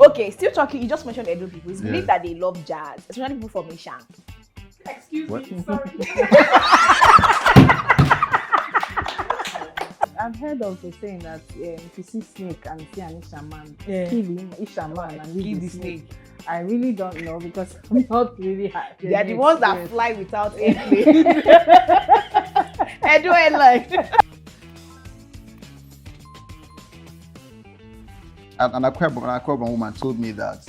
Okay, still talking. You just mentioned Edo people. It's believed that they love jazz, especially people from Ishan. Excuse me, sorry. I've heard of the saying that if you see snake and see an Ishan man, Yeah. kill him, Ishan man, and Kill leave the the snake. snake. I really don't know because I'm not really happy. They are the ones that fly without airplane. Edo airline. An AKWAIBOM woman told me that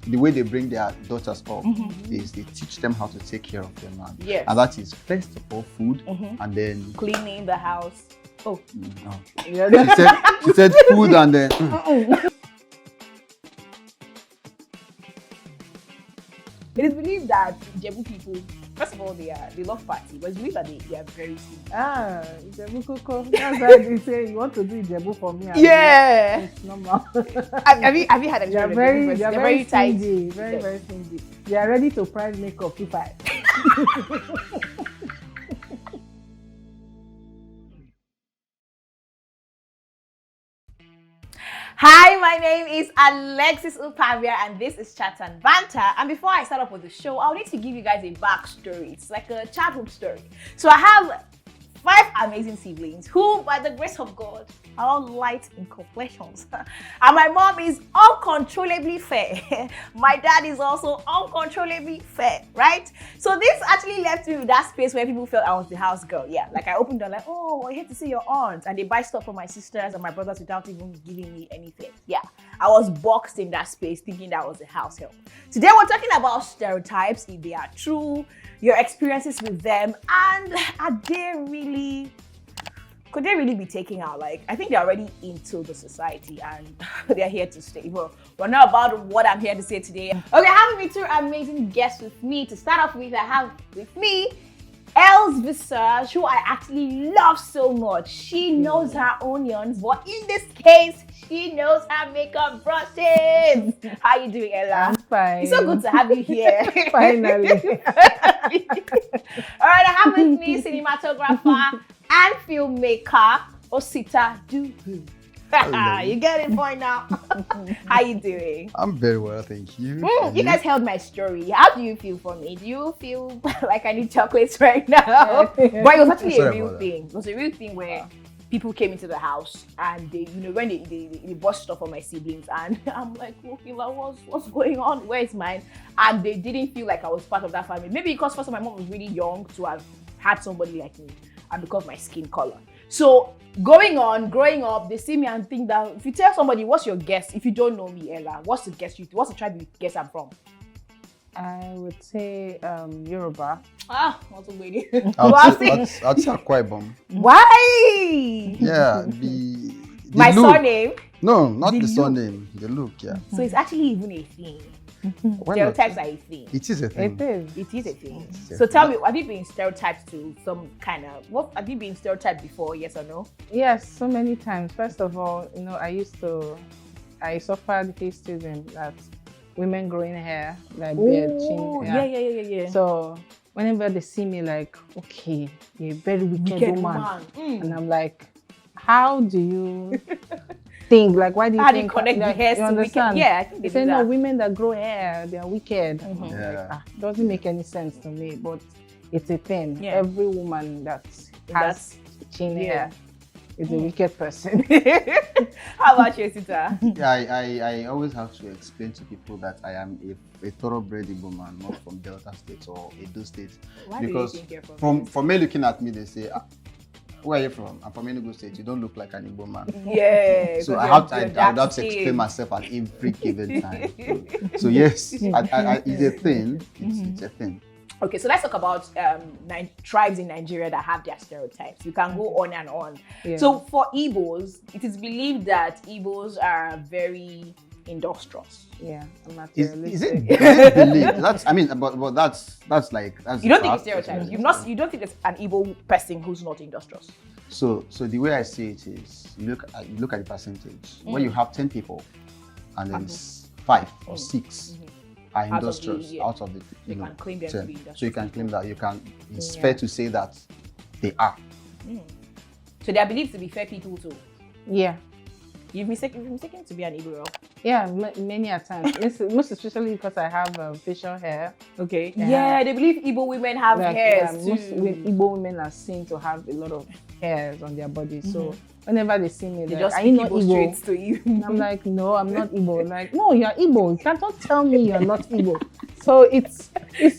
the way they bring their daughters up is they teach them how to take care of their man. Yes. And that is first of all food, and then Cleaning the house. Oh. no. Yeah. She said food and then It is believed that Jebu people, first of all, they love party, but it's believed that they are very sweet. Ijebu Koko. That's why they say you want to do Ijebu for me. Yeah. It's normal. Have you had a They are very, they're very tight. stingy, very stingy. They are ready to price makeup if I. Hi, my name is Alexis Upavia and this is Chat and Banter. And before I start off with the show, I'll need to give you guys a backstory. It's like a childhood story. So I have 5 amazing siblings who, by the grace of God, are all light in complexions. And my mom is uncontrollably fair. My dad is also uncontrollably fair, right? So this actually left me with that space where people felt I was the house girl. Yeah, like I opened door like, oh, I hate to see your aunt. And they buy stuff for my sisters and my brothers without even giving me anything. Yeah, I was boxed in that space thinking that I was a house help. Today we're talking about stereotypes, if they are true, your experiences with them, and could they really be taken out? Like, I think they're already into the society and they're here to stay. Well, we're not about what I'm here to say today. Okay, having me 2 amazing guests with me. To start off with, I have with me Els Visage, who I actually love so much. She knows her onions, but in this case, she knows her makeup brushes. How you doing, Ella? I'm fine. It's so good to have you here. Finally. All right, I have with me cinematographer and filmmaker Osita Duhu. You get it for now. How you doing? I'm very well, thank you. You guys held my story. How do you feel for me? Do you feel like I need chocolates right now? But it was actually a real thing. It was a real thing where people came into the house and they, when they bought stuff for my siblings, and I'm like, okay, what's going on? Where is mine? And they didn't feel like I was part of that family. Maybe because first of all, my mom was really young to have had somebody like me, and because of my skin color. So growing up, they see me and think that if you tell somebody, what's your guess? If you don't know me, Ella, what's the tribe you guess I'm from? I would say Yoruba. What's a lady? I'd say AKWA IBOM. Why? Yeah, the My look. surname. No, not The the look. surname. The look, yeah. So it's actually even a thing. Why not? Stereotypes are a thing. It is a thing. It is. It is a thing. It's a So thing. tell me, have you been stereotyped to some kind of, what have you been stereotyped before, yes or no? Yes, so many times. First of all, I suffered racism that women growing hair, like beard, chin. Yeah. So whenever they see me, like, okay, you're a very wicked woman. And I'm like, how do you think? Like, why do you How do you think? connect the like, hairs you to understand? wicked? Yeah, I think They they say, do no, that. women that grow hair, they're wicked. Yeah. Doesn't make any sense to me, but it's a thing. Yeah. Every woman that has chin hair is a wicked person. How about you, Sita? Yeah, I always have to explain to people that I am a thoroughbred Igbo man, not from Delta State or Edo State. Why do you Because think you're from from me looking at me, they say, where are you from? I'm from Enugu State. You don't look like an Igbo man. Yeah. So because I have you're to dark explain skin. myself at every given time. So yes, it's a thing. It's a thing. Okay, so let's talk about tribes in Nigeria that have their stereotypes. You can go on and on. Yeah. So for Igbos, it is believed that Igbos are very industrious. Yeah, I'm Is it materialistic. believed? But that's like that's. You don't think fact. it's stereotypes. You don't think there's an Igbo person who's not industrious. So the way I see it is, you look at the percentage. When you have 10 people, and then 5 or 6 are industrious out of the They can claim them to 10. be industrious. So you can claim that it's fair to say that they are. So they are believed to be fair people too. Yeah. You've mistaken to be an Igbo girl. Yeah, many a times. Most especially because I have facial hair. Okay. Yeah, they believe Igbo women have hairs too. Most Igbo women are seen to have a lot of hairs on their body. So whenever they see me, they like, just are you not Igbo? Straight to you. I'm like, no, I'm not Igbo. Like, no, you're Igbo. You can't tell me you're not Igbo. So it's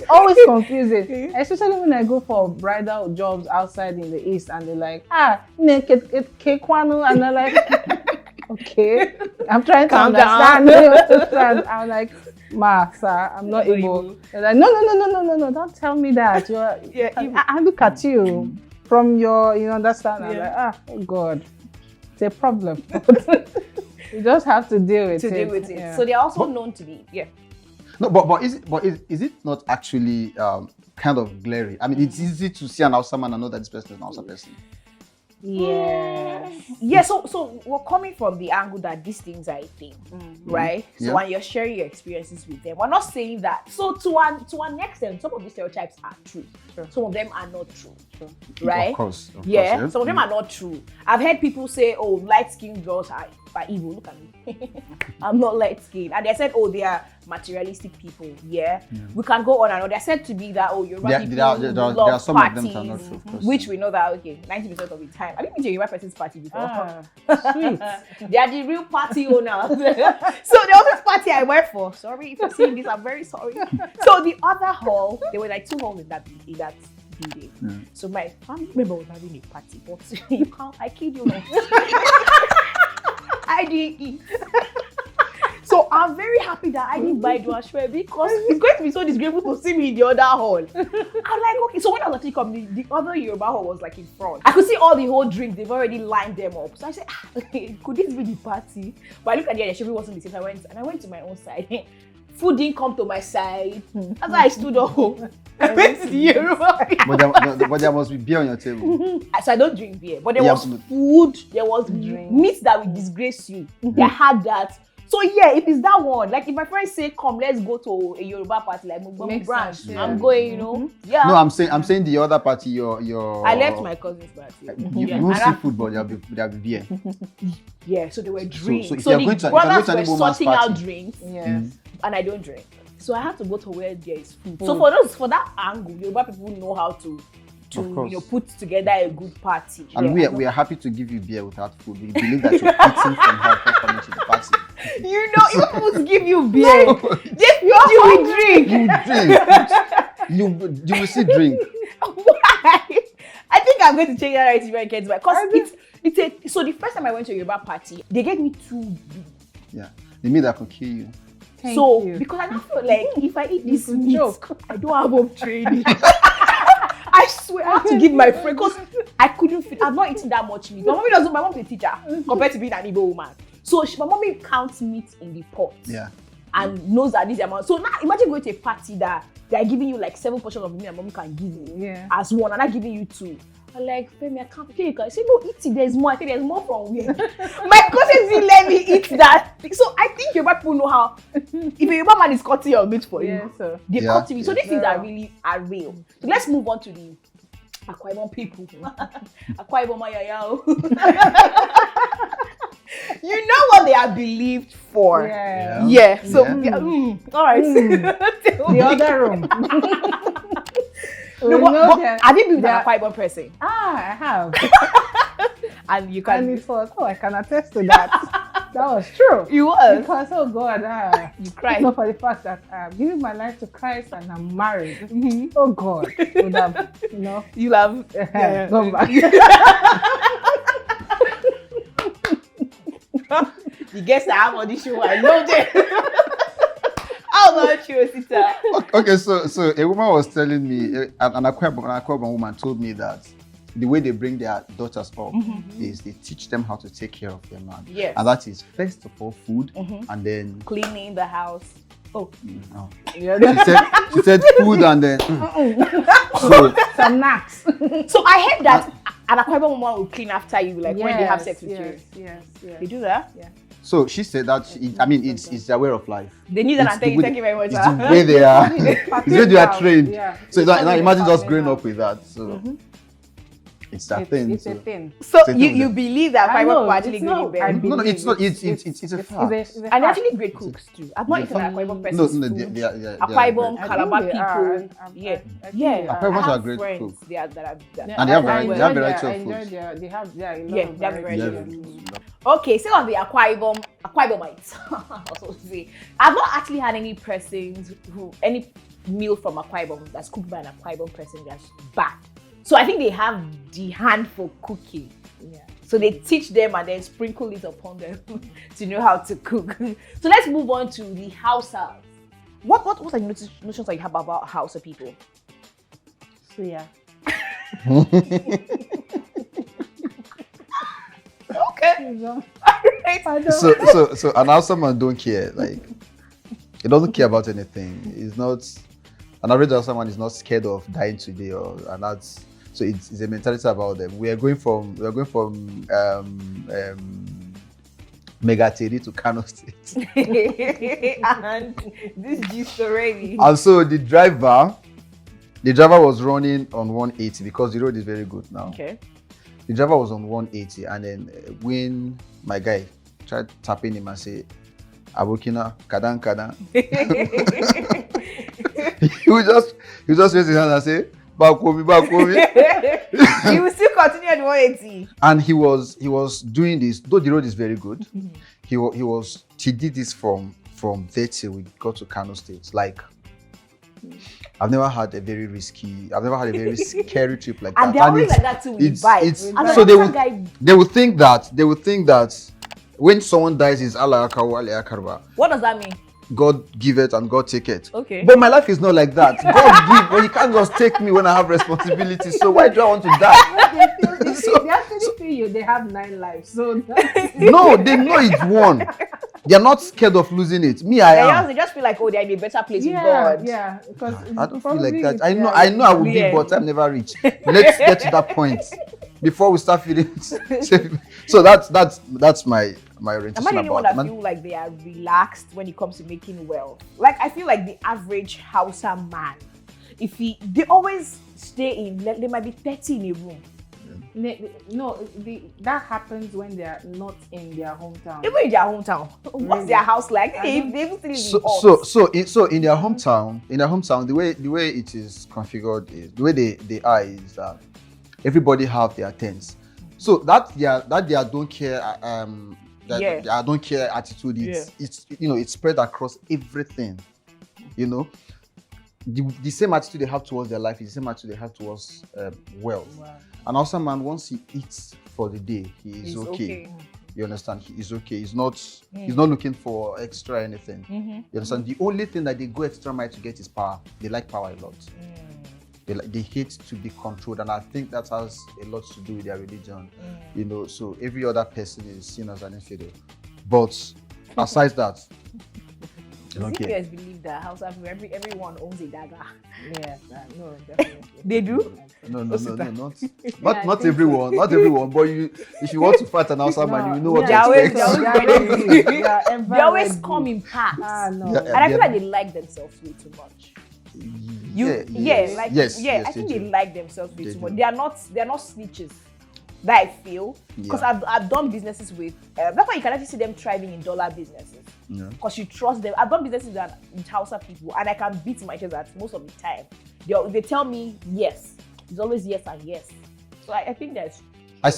always confusing, especially when I go for bridal jobs outside in the East, and they're like, Kekwanu, and they're like, okay, I'm trying to understand. I'm like, ma, sir, I'm not Igbo. They're like, no, don't tell me that. I look at you from your, you understand? I'm like, oh God, it's a problem. You just have to deal with it. Yeah. So they're also known to be, No, but is it not actually kind of glaring? I mean, it's easy to see an Hausa man and know that this person is an Hausa person. Yeah. So we're coming from the angle that these things are a thing, right? So when you're sharing your experiences with them, we're not saying that. So to an extent, some of these stereotypes are true. Sure. Some of them are not true. Right? Of course. Yeah. Some of them are not true. I've heard people say, "Oh, light-skinned girls are evil." Look at me. I'm not light-skinned. And they said, "Oh, they are materialistic people." Yeah. We can go on and on. They're said to be that, "Oh, Yoruba people love some parties," of them are not true, which we know that 90% of the time. Have you been to a Yoruba person's party before? Sweet. They are the real party owners. So there was this party I went for. Sorry if you're seeing this, I'm very sorry. So the other hall, there were like 2 halls in that building. So my family member was having a party, but you can't, I kid you not. I didn't eat. So I'm very happy that I didn't buy Duashwe because it's going to be so disgraceful to see me in the other hall. I'm like, okay. So when I was actually coming, the other Yoruba hall was like in front. I could see all the whole drinks. They've already lined them up. So I said, could this be the party? But I looked at the other, it wasn't the same. I went to my own side. Food didn't come to my side. That's why I stood up. I went to the Yoruba. But there must be beer on your table. So I don't drink beer. But there was food. There was meat that will disgrace you. I had that. So yeah, if it's that one, like if my friends say, "Come, let's go to a Yoruba party," like Mugbamu branch, I'm going. You know, No, I'm saying the other party. Your. I left my cousin's party. You won't see food, but there'll be beer. Yeah, so there were drinks. So if so you're the going to brothers an were Igbo sorting man's out party, drinks, Yes. and I don't drink. So I had to go to where there is food. So for that angle, Yoruba people know how to put together a good party. And we are happy to give you beer without food. We believe that you're eating from her coming to the party. You know, even people give you beer. They feed you with drink. You will see drink. Why? I think I'm going to change that right when it gets back. Because so the first time I went to a Yoruba party, they gave me 2 big. Yeah. The meat that could kill you. Thank you. Because I now feel like if I eat this meat, I don't have home training. I swear I have to give my friend because I couldn't fit. I've not eaten that much meat. My mom's a teacher compared to being an Igbo woman. So my mommy counts meat in the pot. Yeah. And knows that this amount. So now imagine going to a party that they're giving you like 7 portions of meat and mommy can give you as one, and I'm giving you 2. I'm like, Femi, I can't. Okay, you can say no, eat it. There's more. I think there's more from where. My cousins didn't let me eat that. So I think Yoruba people know how. If a Yoruba man is cutting your meat for you, they cut it. So these things are real. So let's move on to the AKWA IBOM people. AKWA IBOM ayayao. You know what they are believed for. Yeah. So all right. The other room. No, have you been with an AKWA IBOM person? I have. And you can. And it was, I can attest to that. That was true. You was. Because, oh God, you cried. Not for the fact that I'm giving my life to Christ and I'm married. Oh God, would have, you have gone back. The guests that have on this show, I know them. How about you, Sita? Okay, so a woman was telling me, an AKWA IBOM woman told me that the way they bring their daughters up is they teach them how to take care of their man. Yes. And that is first of all food and then cleaning the house. Oh. No. She said food and then so some knacks. So I heard that an AKWA IBOM woman will clean after you, like when they have sex with you. Yes. They do that? Yeah. So she said that it's their way of life. They need an thank you very much. It's the way they are. It's the way they are trained. Yeah. So now imagine just growing up with that. So It's that thing. It's a so- thing. So It's a thing you with believe that I Akwa know, people are actually it's good not- in bed? I No, believe it's not. It's a fact. And they're fact. actually great cooks too. I've not eaten an Akwa Ibom person's No, food. they are Akwa Ibom, I Calabar think they are. people. I think Yeah. they Yeah. are. Akwa Ibom I are have great friends cook. that And they have I variety of enjoy foods. they have a lot Yeah, of they have variety variety of of foods. Okay, still on the Akwa Ibomites. Also say, I've not actually had any persons any meal from Akwa Ibom that's cooked by an Akwa Ibom person that's bad. So I think they have the hand for cooking. Yeah. So they teach them and then sprinkle it upon them to know how to cook. So let's move on to the Hausa. What are the notions that you have about Hausa people? So yeah. Okay. Alright. So an Hausa man don't care. Like, he doesn't care about anything. He's not. An average Hausa man is not scared of dying today, and that's. So it's a mentality about them. We are going from Megateri to Kano State. And this gist already. And so the driver was running on 180 because the road is very good now. Okay. The driver was on 180, and then when my guy tried tapping him and say, "Abokina, kadan kadan," he would just raise his hand and say, "Back me." He will still continue at 180. And he was doing this, though the road is very good. He did this from there till we got to Kano State. Like, I've never had a very scary trip like that. And they're always like that too with vibes. And So the guy, they would think that when someone dies is Allah Akawa Akarba. what does that mean? God give it and God take it. Okay. But my life is not like that. God give, but He can't just take me when I have responsibilities. So why do I want to die? They actually feel they have 9 lives. So No, they know it's one. They're not scared of losing it. Me, I am. They just feel like, oh, they're in a better place with yeah, God. yeah. Because I don't feel probably like that. it's I know their- I will be, Yeah. but I'm never rich. Let's get to that point before we start feeling. So that's my Am I orientation the only one about that feel like they are relaxed when it comes to making wealth? Like, I feel like the average Hausa man, they always stay in, they might be 30 in a room. No, that happens when they are not in their hometown. Even in their hometown. What's Really? their house like? I They don't- even still live So in their hometown, the way it is configured is the way they are is that everybody have their tents. So that they don't care Yeah. I don't care attitude. It's it's spread across everything. The same attitude they have towards their life is the same attitude they have towards wealth. Wow. And also, man, once he eats for the day, he is okay. You understand? He is okay. He's not looking for extra anything. Mm-hmm. You understand? The only thing that they go extra mile to get is power. They like power a lot. They hate to be controlled, and I think that has a lot to do with their religion. So every other person is seen as an infidel. But aside that, they don't You care. guys believe that Hausa people, everyone owns a dagger? Yeah, no, definitely. They do? No, not I everyone, not everyone. But if you want to fight an Hausa man, you know what They're to always- expect. They always come in packs. No. Yeah, And I feel like they like themselves way too much. Yes, I think they do. like themselves way They too do. much. They are not snitches. That I feel, because Yeah. I've done businesses with. That's why you can actually see them thriving in dollar businesses. Yeah. Because you trust them. I've done businesses with Hausa people, and I can beat my chest that most of the time they tell me yes. It's always yes and yes. So I think that's I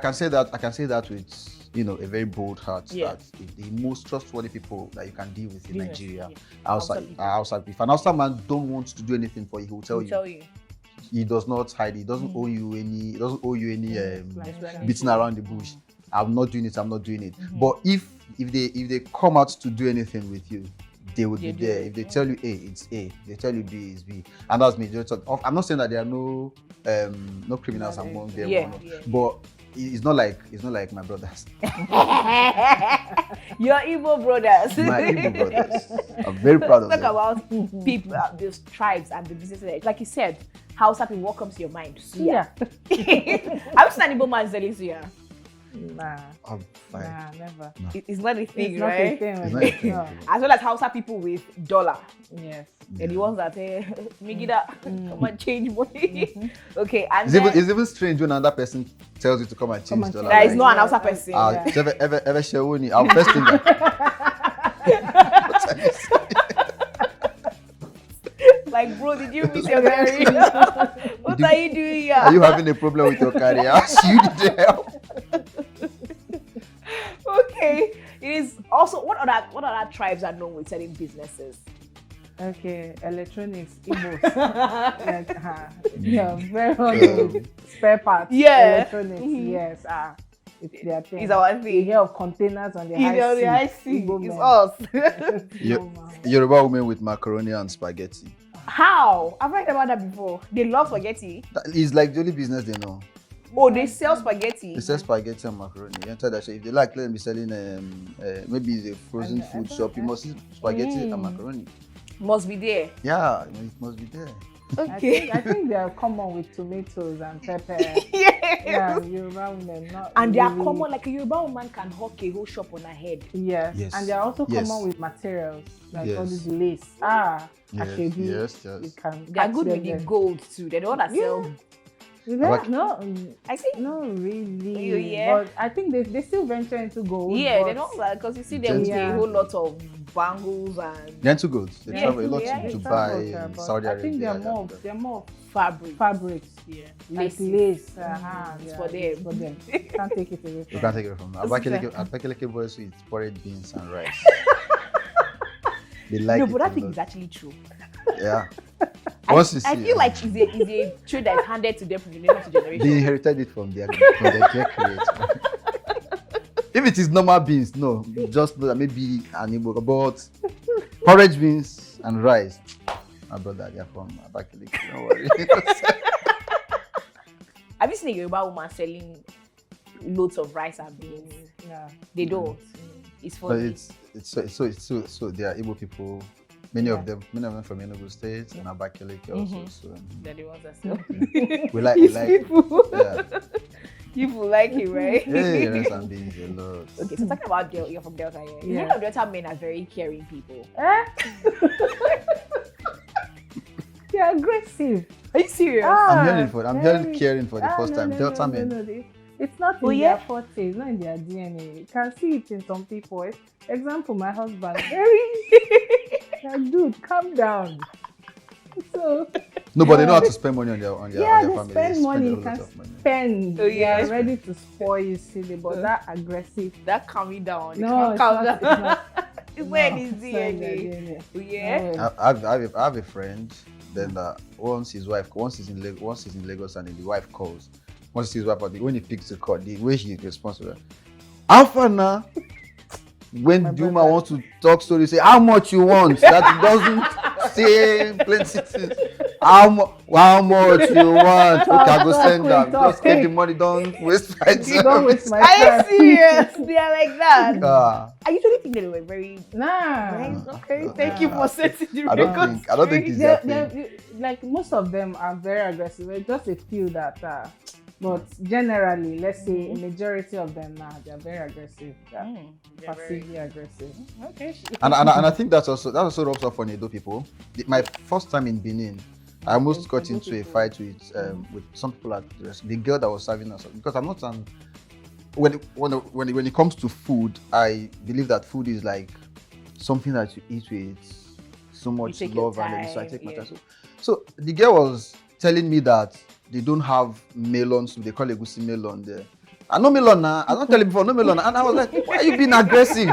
can say that. I can say that with a very bold heart. Yeah. That the most trustworthy people that you can deal with in Business, Nigeria yeah. outside people. outside. If an outside man don't want to do anything for you, he will tell I'll you. tell you. He does not hide. He doesn't owe you any. He doesn't owe you any Like, beating around the bush. I'm not doing it. I'm not doing it. But if they come out to do anything with you, they will be do there. it. If they tell you A, it's A. They tell you B, it's B. And that's me. I'm not saying that there are no criminals among them. Yeah, or not. yeah. But it's not like my brothers. Your Igbo brothers. My Igbo brothers. I'm very proud of Talk them. about people, those tribes and the businesses. Like you said, Hausa people, what comes to your mind? Yeah. I've seen an Igbo man selling suya. Nah, I'm fine. nah, never. It's not a thing, It's not a right? thing. It's not a thing. No. As well as Hausa people with dollar. Yes. And the ones that Migida, come and change money. Okay, and It's even strange when another person tells you to come and change dollar. that is Like, not an Hausa person. ever share money? I'll first thing that. Like, bro, did you miss your career? What are you doing here? Are you having a problem with your career? You need help. Okay. It is also what other tribes are known with selling businesses? Okay, electronics, Igbos. Like, yeah, very well with spare parts. Yeah. Electronics, yes. It's their thing. It's our You thing. hear of containers on the It's on the high sea. Igbo It's men. us. Yoruba women with macaroni and spaghetti. How? I've heard about that before. They love spaghetti. That is like the only business they know. Oh, they sell spaghetti. They sell spaghetti and macaroni. You enter that shop. If they like, let them be selling maybe it's a frozen food shop. You must see spaghetti and macaroni. Must be there. Yeah, it must be there. Okay. I think they are common with tomatoes and pepper. Yeah. Yeah, Yoruba women. Not And they are really- common, like a Yoruba woman can hawk a whole shop on her head. Yes. Yes. And they are also Yes. common with materials, like all Yes. this lace. Yes, Ashebi. yes. You can They are catch good them with the there. gold too. They're the one that sell. Like- No, I think. not really. Yeah. But I think they still venture into gold. Yeah, but they don't because you see them with a Yeah. whole lot of bangles and They're into goods. They Yeah, travel a lot yeah, to they Dubai travel, and but Saudi Arabia. I think they're more fabric. fabrics, Yeah. like Laces. lace. It's Yeah, for them. It's for them. Can't take it away You from can't them. take it from them. This is Abakaliki boys eat porridge, beans, and rice. They like No, it but a that thing lot. is actually true. Yeah. I Once you I see feel it, like it's a trait that is handed to them from generation to they generation. inherited it from their creator. If it is normal beans, no, just know that maybe an Igbo, but porridge beans and rice. My brother, they're from Abakaliki. Don't worry. Have you seen a Yoruba woman selling loads of rice and beans? Yeah. They don't. It's But funny. it's so they are Igbo people. Many of them from Enugu State and Abakaliki also. So They're the ones that sell. we like People. yeah. People like it, right? Yeah, rice and beans a lot. Okay, so talking about you're from Delta here. Yeah. Many of Delta men are very caring people. They're aggressive. Are you serious? I'm hearing very- caring for the first time. Delta men. It's not in Oh, yeah? their forte, it's not in their DNA. You can see it in some people. Example, my husband. Like, dude, calm down. So No, but they know how to spend money on their yeah, their they family. spend money, a you lot can of money. spend. Oh, yeah. They are ready to spoil you, silly, but that aggressive. That calm me down. No, it's calm not, down. it's not. It's where No, it is it's not in their DNA. DNA. Oh, yeah. No way. I have a friend. Then once he's in Lagos and the wife calls. Once his wife, when he picks the call, the way he responds to her, Alpha now. When My Duma brother. wants to talk story, say how much you want. That doesn't say plenty things. How much you want? Okay, I go send them. Just get the money. Don't waste my time. Don't waste my Are you time. serious? They are like that. Ah, I usually think they were very Nah. nice. Okay, no, thank you nah. for setting the I don't record think it's straight. their thing. Like most of them are very aggressive. There's just a few that are, but generally, let's say a majority of them now they're very aggressive. They're passively aggressive. Okay. And I think that also rubs off on Edo people. My first time in Benin, I almost got into a fight with some people at the girl that was serving us, because I'm not when it comes to food, I believe that food is like something that you eat with so much take your love, and so I time, take my yeah. time. So the girl was telling me that they don't have melons, so they call egusi melon there. I know melon now. I don't tell you before, no melon. And I was like, why are you being aggressive?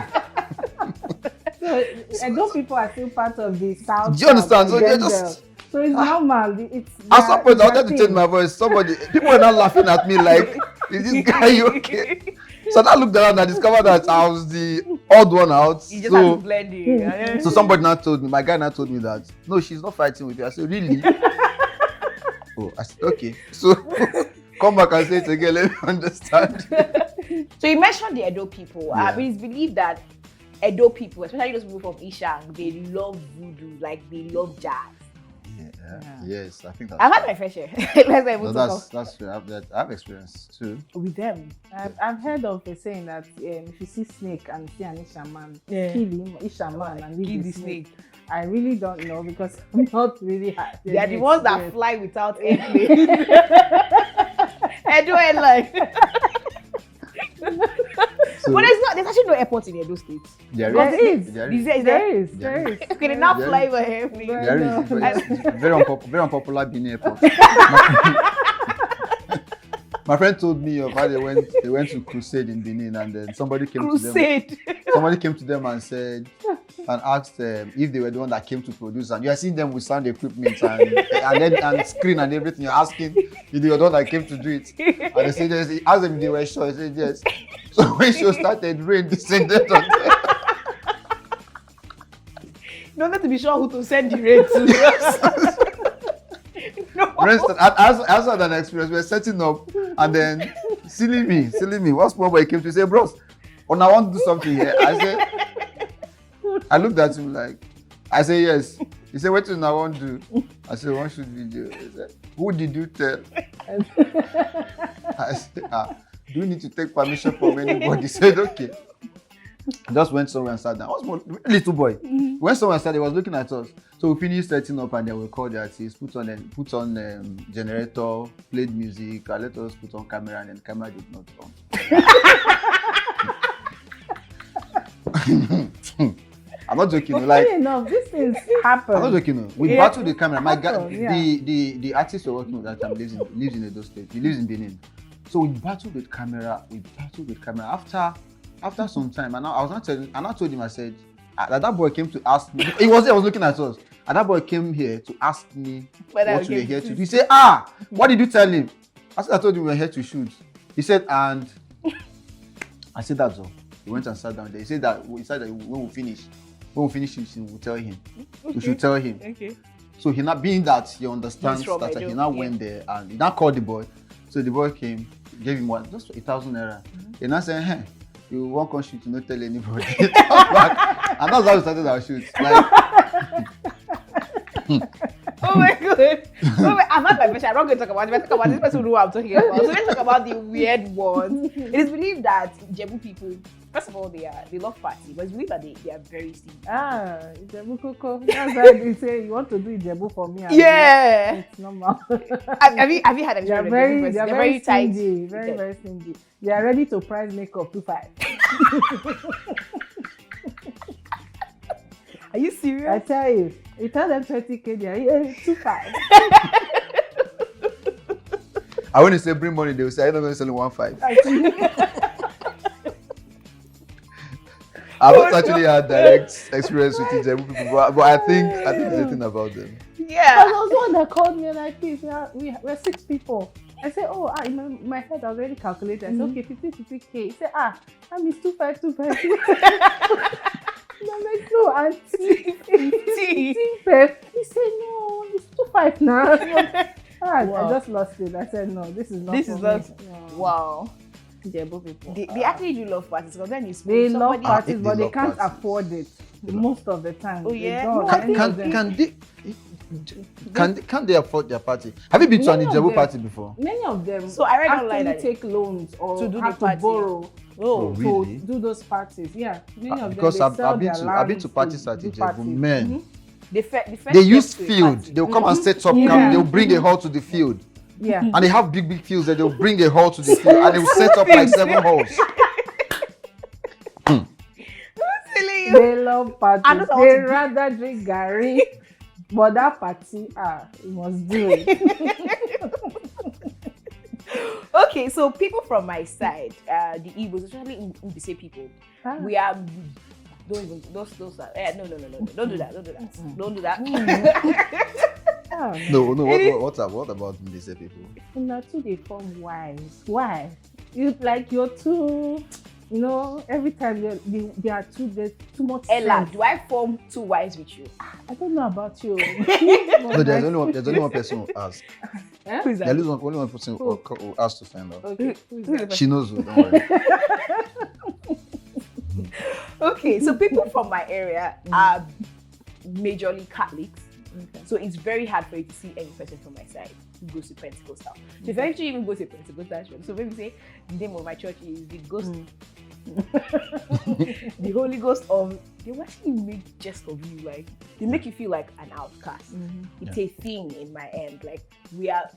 So Edo people are still part of the South. Do you understand? So they're South, just. so it's normal. It's At some point, I their wanted to thing. change my voice. People were not laughing at me like, is this guy okay? So I looked around and I discovered that I was the odd one out. You just have to So, blend it. so somebody now told me, my guy now told me that, no, she's not fighting with you. I said, really? Oh, I said, okay. So come back and say it again, let me understand. So you mentioned the Edo people. Yeah. It's believed that Edo people, especially those people from Ishang, they love voodoo, like they love jazz. Yes, I think that's. I've had my fair share. Let's not even No, talk that's true. I've experienced too. with them. I've heard of a saying that if you see snake and see an Ishaman, Yeah. kill him, Ishaman, and Kill leave the the snake. snake. I really don't know because I'm not really. They are the ones that experience. fly without airplane. Edo airline. So, But there's actually no airport in Edo State. there There is. is. There Is is. there? There is. Okay, they now There fly is. over airplane. There There No. is. But it's very unpopular being airport. My friend told me of how they went to crusade in Benin, and then somebody came to Crusade. them and said and asked if they were the one that came to produce, and you are seeing them with sound equipment and screen and everything. You're asking if they were the one that came to do it, and they said yes. He asked them if they were sure. He said yes. So when show started, rain descended on them. You don't have to be sure who to send the raid to. No. For instance, as an experience, we were setting up, and then silly me. One small boy came to say, "Bros, I want to do something here." I looked at him like, I said yes. He said, "What do I want to do?" I said, "One shoot video." He said, "Who did you tell?" I said, "Do you need to take permission from anybody?" He said, "Okay." I just went somewhere and sat down. I was a little boy. Went somewhere and sat. He was looking at us. So we finished setting up, and then we called the artist, put on generator, played music, and let us put on camera, and then the camera did not on. I'm not joking. Like, Funny enough, these things happen. I'm not joking. We Yeah. battled the camera. My guy, Happen, yeah. the artist we're working with that time lives in Edo State. He lives in Benin. So we battled with camera. After some time, and I told him, I said, that boy came to ask me. He was looking at us. And that boy came here to ask me Whether what we we were came here to to do. He said, what did you tell him? I said, I told him we were here to shoot. He said, and I said, that's all. He went and sat down there. He said that when we finish shooting, we'll tell him. Okay. We should tell him. Okay. So he not being that he understands He's from that Edo, he now yeah. went there and he now called the boy. So the boy came, gave him just 1,000 naira. He now said, hey, you won't come shoot, you not tell anybody. Come back. And that's how we started our shoot. Oh my god. I'm not my I'm not going to talk about it. Let's talk about this person who I'm talking about. So let's talk about the weird ones. It is believed that Jebu people, first of all, they love party, but it's believed that they are very stingy. Ijebu Koko. That's why they say you want to do Ijebu for me. Yeah. It's normal. Have you had any They're very tight. stingy. Very stingy. They are ready to price makeup 2.5. Are you serious? I tell you, you tell them 20K, they are 2.5. I want to say bring money, they will say, I'm not going to sell 1.5. I've not actually had direct experience with Ijebu people, but I think it's a thing about them. Yeah. There was one that called me like this. We're 6 people. I said, in my head, I was already calculated. I said, okay, 50K. He said, that means 2.5. I'm like, no, auntie. 50. He said, no, it's 2.5 now. Wow. I just lost it. I said, no, this is not This for is me. not. No. Wow. Ijebu people. They actually do love parties because then you They love somebody. parties, They but they love can't parties. afford it most of the time. Oh, They yeah? don't. No, I Any of them. Can they afford their party? Have you been to an Many of Ijebu them. party before? Many of them So I read online actually that take loans or to do the have to party. borrow Oh, really? to do those parties. Yeah, many of Because them, they sell I've been their to lands parties at do Ijebu, parties. man. the first They use step to a field. party. They'll come and set up Yeah. camp. They'll bring a hall to the field. Yeah, And they have big fields that they'll bring a hall to the field and they'll set up like 7 halls. Silly. they love I parties. know I want They to do- rather drink Gary, but that party, you must do it. Okay, so people from my side, the Igbos, especially in Mbise people, we are. Don't even those are. No. Don't do that. Don't do that. No. What about Mbise people? Now too they form wives. Why? You're too. Every time there's too much. Ella, sense. do I form 2 wives with you? I don't know about you. No, there's only one person who asked. Who is that? There's only one person who asked to find out. Okay. Who is that? She knows who, don't worry. Okay, so people from my area are majorly Catholics. Okay. So it's very hard for you to see any person from my side who goes to Pentecostal. So if I actually even go to a Pentecostal church, so maybe say the name of my church is the Ghost, the Holy Ghost of. They will actually make jest of you, like they make you feel like an outcast. It's a thing in my end. Like we are.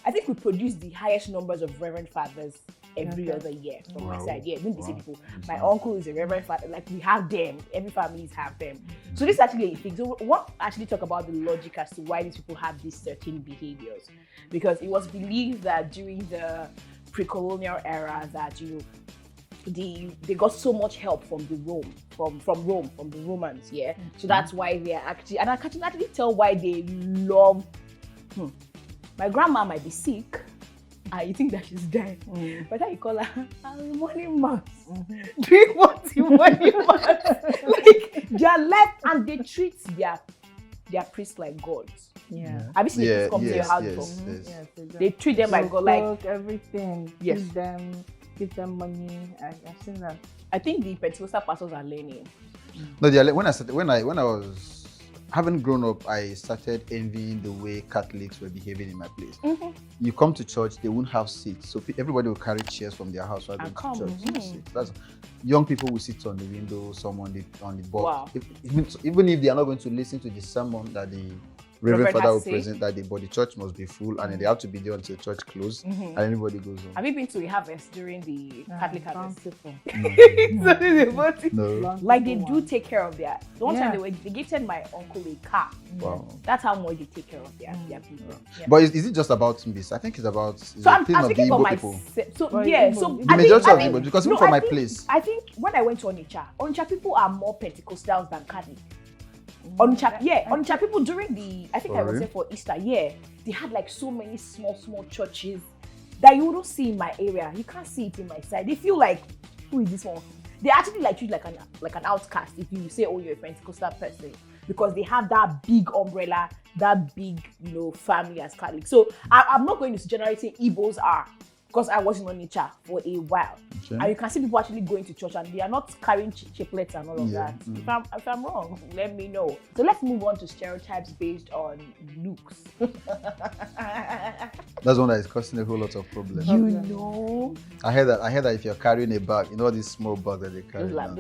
I think we produce the highest numbers of Reverend Fathers every other year from my side. Yeah, when they say people, my uncle is a Reverend Father. Like we have them. Every families have them. So this is actually a thing. So what actually talk about the logic as to why these people have these certain behaviors, because it was believed that during the pre-colonial era that they got so much help from the from the Romans, so that's why they are actually, and I can actually tell why they love. My grandma might be sick, and you think that she's dying, but then you call her morning mass. Drink what you morning mass. Like they are left and they treat their priests like gods. Have you seen this come to your house before? Yes, They treat them like God, like everything. Yes. Give them money. I've seen that. I think the Pentecostal pastors are learning. No, when I was having grown up, I started envying the way Catholics were behaving in my place. You come to church, they won't have seats, so everybody will carry chairs from their house while going to church. To sit. That's, young people will sit on the window, some on the box. Wow. Even if they are not going to listen to the sermon that the Reverend Father will present that day, but the church must be full and they have to be there until church closes and everybody goes home. Have you been to a harvest during the Catholic harvest? No. Like they do take care of their. The one time they gifted my uncle a car. Wow. That's how much they take care of their people. But is it just about this? I think it's about So I'm thing of the thinking for Igbo myself. people. So For yeah, Igbo. so The I majority think, of Igbo, because even from my place. I think when I went to Onitsha people are more Pentecostals than Catholic. Onitsha people during the, I think I was there for Easter, they had like so many small churches that you don't see in my area. You can't see it in my side. They feel like, who is this one? They actually like treat like an outcast if you say, oh, you're a Pentecostal person, because they have that big umbrella, that big, family as Catholic. So I'm not going to generally say Igbos are, because I was in Onitsha for a while. Okay. And you can see people actually going to church and they are not carrying chiplets and all of that. If I'm wrong, let me know. So let's move on to stereotypes based on looks. That's one that is causing a whole lot of problems. You know? I heard that if you're carrying a bag, these small bags that they carry now,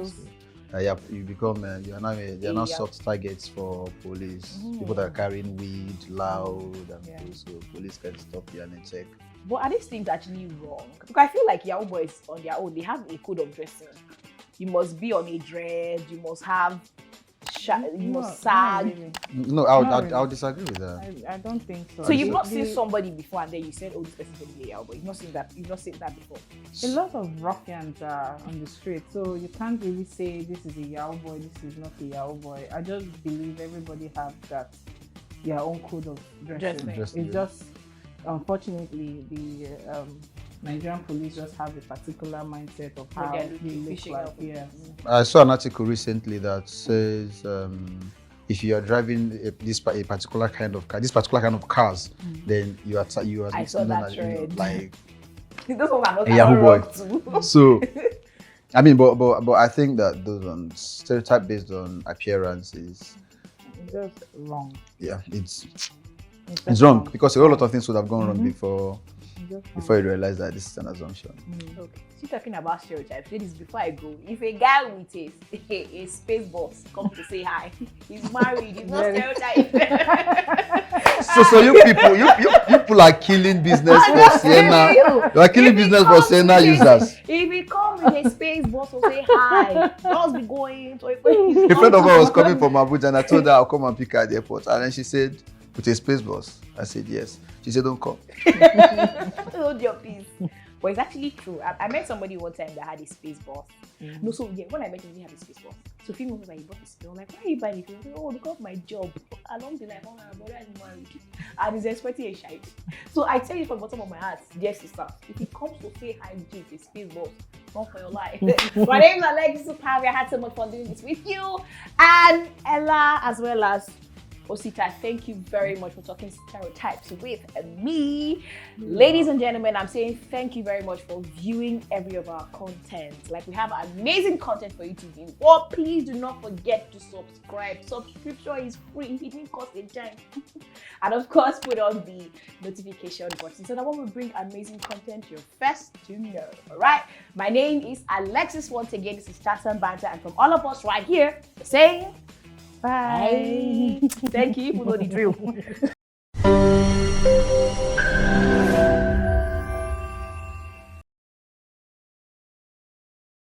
you become you are now soft targets for police. People that are carrying weed, loud, and so police can stop you and then check. But are these things actually wrong? Because I feel like Yahoo boys on their own, they have a code of dressing. You must be on a dread, you must have you must sag. Really. No, I'll disagree with that. I don't think so. So you've not seen somebody before and then you said, oh, this person is a Yahoo boy. You've not seen that before. A lot of ruffians are on the street, so you can't really say this is a Yahoo boy, this is not a Yahoo boy. I just believe everybody has their own code of dressing. It's just, unfortunately, the Nigerian police just have a particular mindset of how they look like. I saw an article recently that says if you are driving a particular kind of car, this particular kind of cars, then you are. I saw that trend. Like those ones are not a Yahoo boy. too. So, I mean, but I think that those stereotype based on appearance is just wrong. Yeah, it's wrong because a whole lot of things would have gone wrong before you realize that this is an assumption. Okay, so talking about stereotypes, this before I go, if a guy with a space boss comes to say hi, he's married, he's not stereotype. So you people are killing business for Sienna. You are killing business for Sienna users. If he comes with a space boss to say hi, don't be going to a friend of mine was coming from Abuja and I told her I'll come and pick her at the airport, and then she said, with a space boss. I said yes. She said don't come. Hold your peace. But it's actually true. I met somebody one time that had a space boss. No, so yeah, when I met him, he had a space boss. So people was like, he bought a space. I'm like, why are you buying it? He said, oh, because of my job. Along the line, oh, my brother is married. And he's expecting a child. So I tell you from the bottom of my heart, dear sister, if he comes to say hi to you, a space boss, not for your life. My name is Alexis Upavia. I had so much fun doing this with you. And Ella, as well as Osita, thank you very much for talking stereotypes with me. Ladies and gentlemen, I'm saying thank you very much for viewing every of our content. Like, we have amazing content for you to view. Or please do not forget to subscribe. Subscription is free. It didn't cost a dime. And of course, put on the notification button so that when we bring amazing content, you're first to know. All right. My name is Alexis. Once again, this is Chat and Banter, and from all of us right here, saying bye. Thank you. You know the drill.